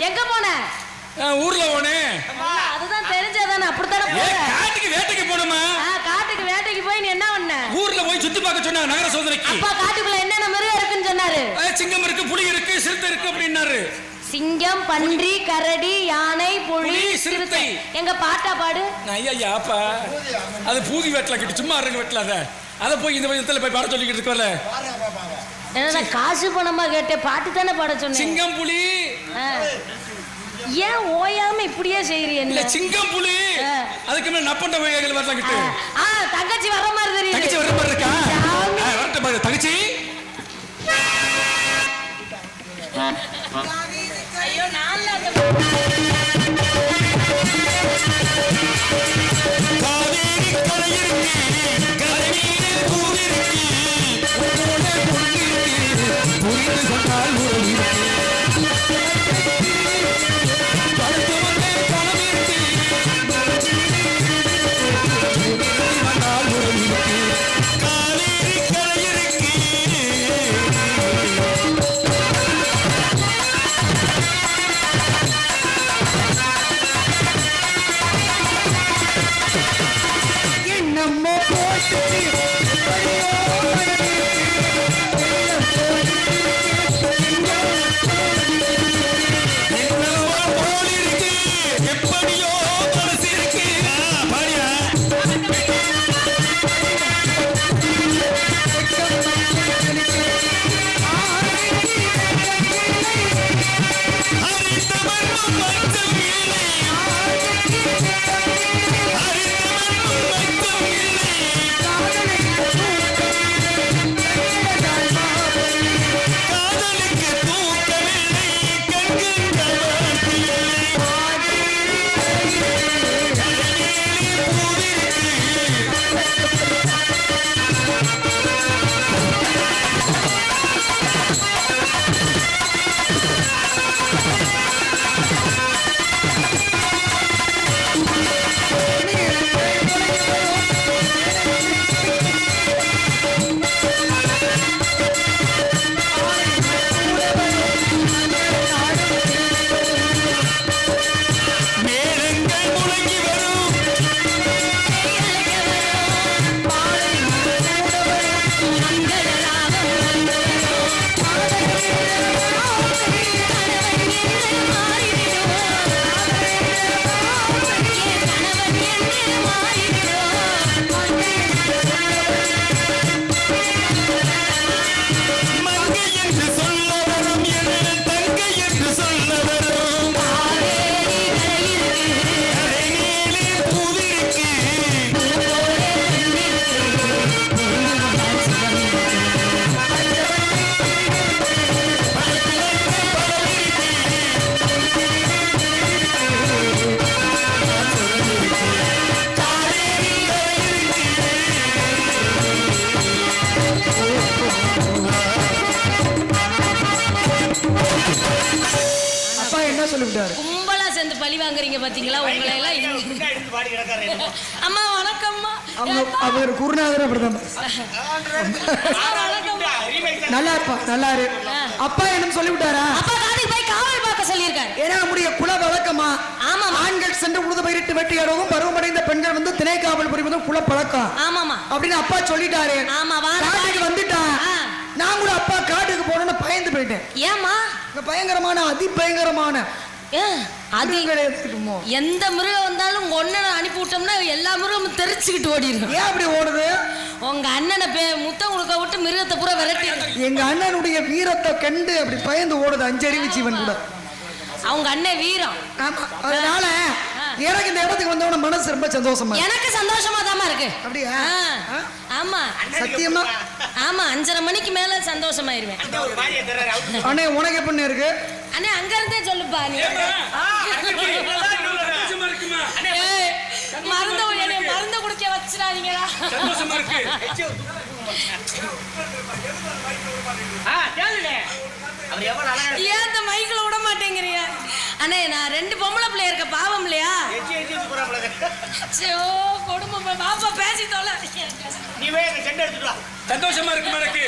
எங்க போன? ஊர்ல போனே. அதுதான் தெரிஞ்சதானே. அப்படித்தானே போற? காட்டுக்கு வேட்டைக்கு போணுமா? காட்டுக்கு வேட்டைக்கு போய் நீ என்ன பண்ண? ஊர்ல போய் சுத்தி பார்க்க சொன்னாங்க நகர சோதனைக்கு. அப்பா காட்டுக்குள்ள என்னென்ன மிருகம் இருக்குன்னு சொன்னாரு. சிங்கம் இருக்கு, புலி இருக்கு, சிறுத்தை இருக்கு அப்படின்னாரு. சிங்கம், பன்றி, கரடி, யானை, புலி, சிறுத்தை. எங்க பாட்டா பாடு. ஐயா அப்பா அது பூதி வெட்டல கிட்ட சும்மா இருக்க வெட்டலாத. அத போய் இந்த வயசுல போய் பாட சொல்லிக்கிட்டு இருக்கல. என்ன காசு பணமா கேட்டே பாட்டு தானே பாட சொன்னேன். சிங்கம் புலி. ஏன் ஓயாம இப்படியே செய்றீங்க? இல்ல சிங்கம் புலி. அதுக்கு மேல நப்பண்ட வகைகள் வரலாம் கிட்ட. தங்கச்சி வர மாதிரி தெரியுது. தங்கச்சி வர மாதிரி இருக்கா? வரட்ட பாரு தங்கச்சி. ஐயோ நான்ல அந்த காவேரி கரையிருக்கு, கரையிலே பூவிருக்கு, உன்னோட பொங்கிருக்கு, புரிந்து கொண்டால் உறவு இருக்கு. படுத்து வந்தே பணம் இருக்கு, கொண்டால் உறவு இருக்கு. காவேரி கரையிருக்கு. நம்ம போட்டு எப்படியோ மனசு இருக்கு. பாடியா கும்பலா சேர்ந்து பழி வாங்குறீங்க பாத்தீங்களா? உங்களை எல்லாம் அம்மா வணக்கம்மா. அவர் குருநாதர் அப்படிதான். நல்லா இருப்பா, நல்லா இரு. அப்பா என்ன சொல்லிவிட்டாரா? அப்பா காட்டுக்கு போய் காவல் பார்க்க சொல்லியிருக்காரு. ஏன்னா நம்முடைய குல வழக்கமா. ஆமா, ஆண்கள் சென்று உழுது பயிரிட்டு வெட்டியாடவும் பருவமடைந்த பெண்கள் வந்து திணை காவல் புரிவதும் குல பழக்கம். ஆமாமா அப்படின்னு அப்பா சொல்லிட்டாரு. ஆமா காட்டுக்கு வந்துட்டா. நான் கூட அப்பா காட்டுக்கு போனோன்னு பயந்து போயிட்டேன். ஏமா? பயங்கரமான அதிபயங்கரமான எந்த மிருகம் வந்தாலும் உங்க அண்ணனை அனுப்பி விட்டோம்னா எல்லா மிருகமும் தெரிச்சுக்கிட்டு ஓடிடும். ஏன் அப்படி ஓடுது? உங்க அண்ணனை முத்தம் கொடுக்க விட்டு மிருகத்தை பூரா விரட்டி. எங்க அண்ணனுடைய வீரத்தை கண்டு அப்படி பயந்து ஓடுது அஞ்சறிவு ஜீவன் கூட. அவங்க அண்ணன் வீரம். அதனால எனக்கு இந்த இடத்துக்கு வந்தவன மனசு ரொம்ப சந்தோஷமா. எனக்கு சந்தோஷமா தாமா இருக்கு. அப்படியா? ஆமா சத்தியமா. ஆமா 5:30 மணிக்கு மேல சந்தோஷமாயிருவேன். அண்ணே உனக்கு எப்படி இருக்கு? அண்ணே அங்க இருந்தே சொல்லுப்பா நீ. மருந்து குடிக்க வச்சிடாதீங்களா? சந்தோஷமா இருக்கு. ஏன் இந்த மைக்கில் விட மாட்டேங்கிறியா? அண்ணே நான் 2 பொம்பளை பிள்ளைய இருக்க பாவம் இல்லையா? கொடுமை பாப்பா பேசி தோல. சந்தோஷமா இருக்கு எனக்கு.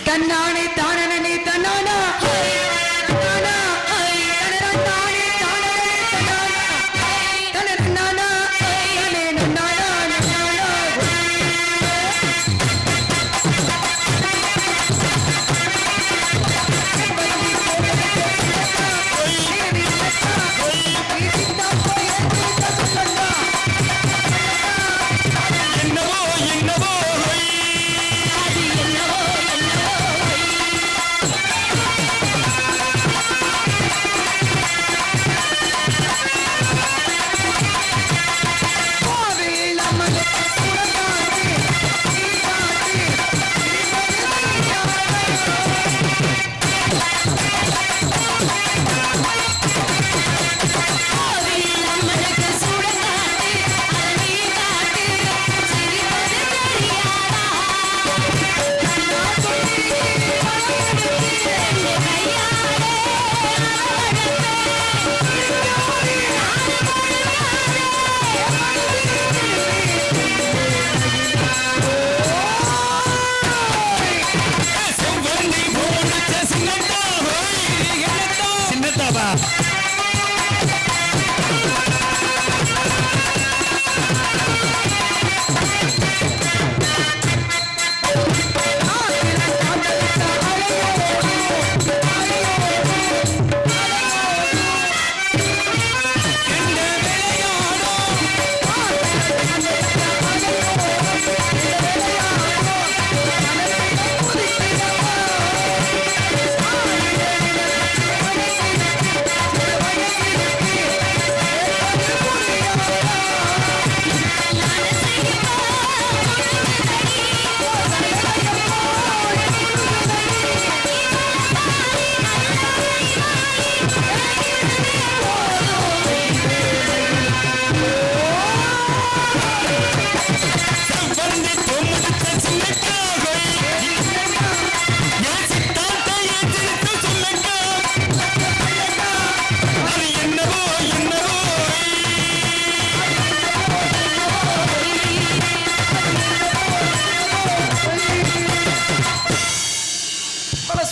தன்னானே தானே தன்னானா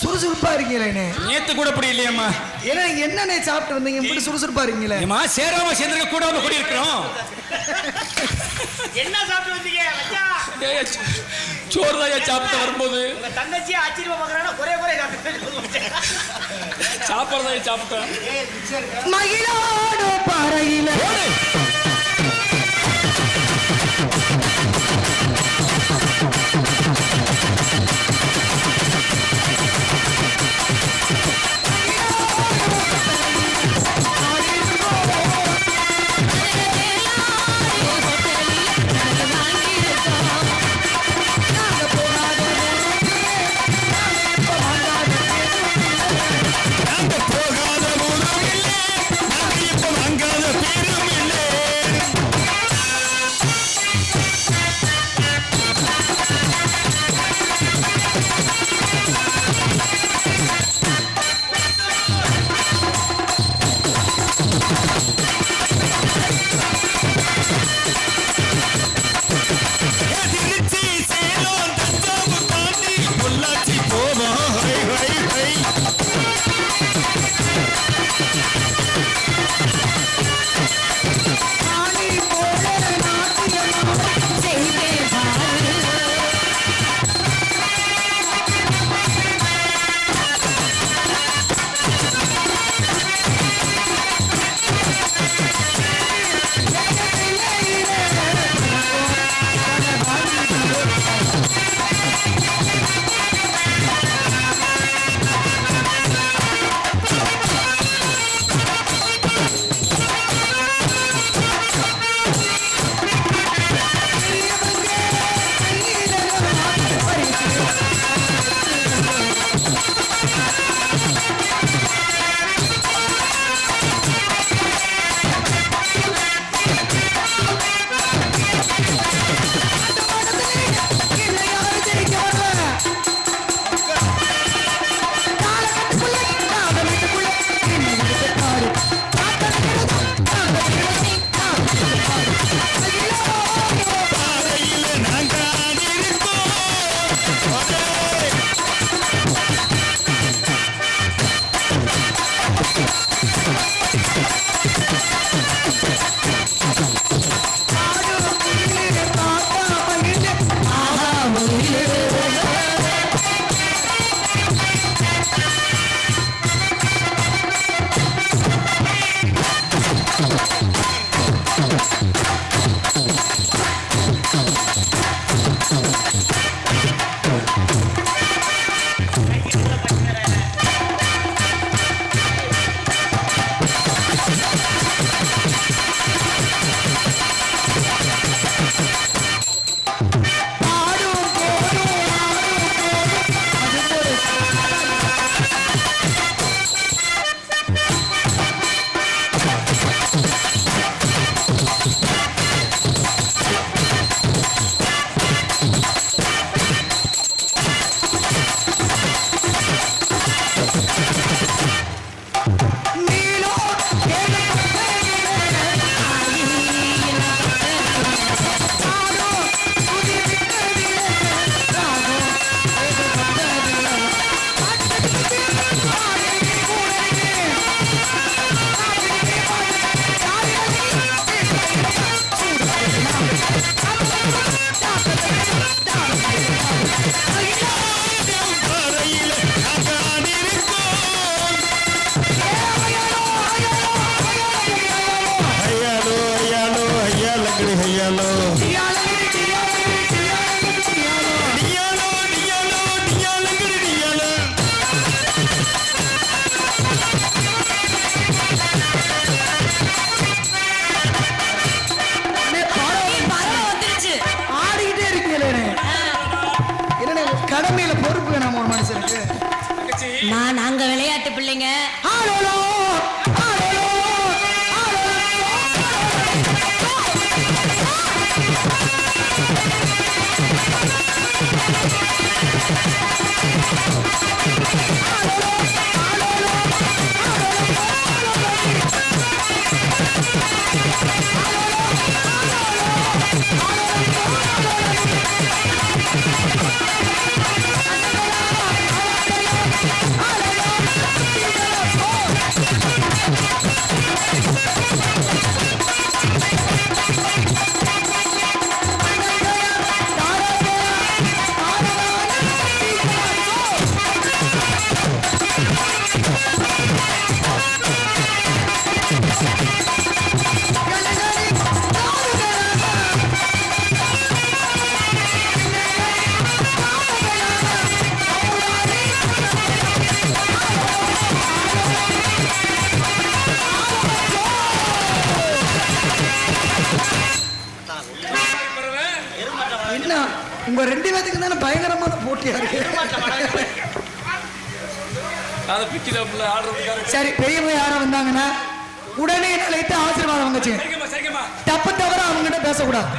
சுறுசுறுப்பா இருக்கீங்களே நேத்து கூட அப்படி இல்லையம்மா. ஏன்னா நீங்க என்னன்னே சாப்பிட்டு வந்தீங்க இப்படி சுறுசுறுப்பா இருக்கீங்களே? ஏமா சேராம சேர்ந்துக்க கூடாம கூடி இருக்கிறோம். என்ன சாப்பிட்டு வந்தீங்க மச்சான்? சோறு தான் சாப்பிட்டு வரும்போது உங்க தங்கச்சி ஆச்சரியமா பாக்குறானா குறை சாப்பிட்றதா சாப்பிட்டேன். மகிழாடு பாறையில என்ன உங்க 2 பேத்துக்கு தானே பயங்கரமான போட்டியா இருக்கு. அதை பிக்கிதாப்புல ஆடுறதுக்காக. சரி பெரியவங்க யாரும் வந்தாங்கன்னா உடனே அழைத்து ஆசீர்வாதம் வாங்கச்சு. சரிங்கம்மா சரிங்கம்மா. தப்பு தவிர அவங்ககிட்ட பேசக்கூடாது.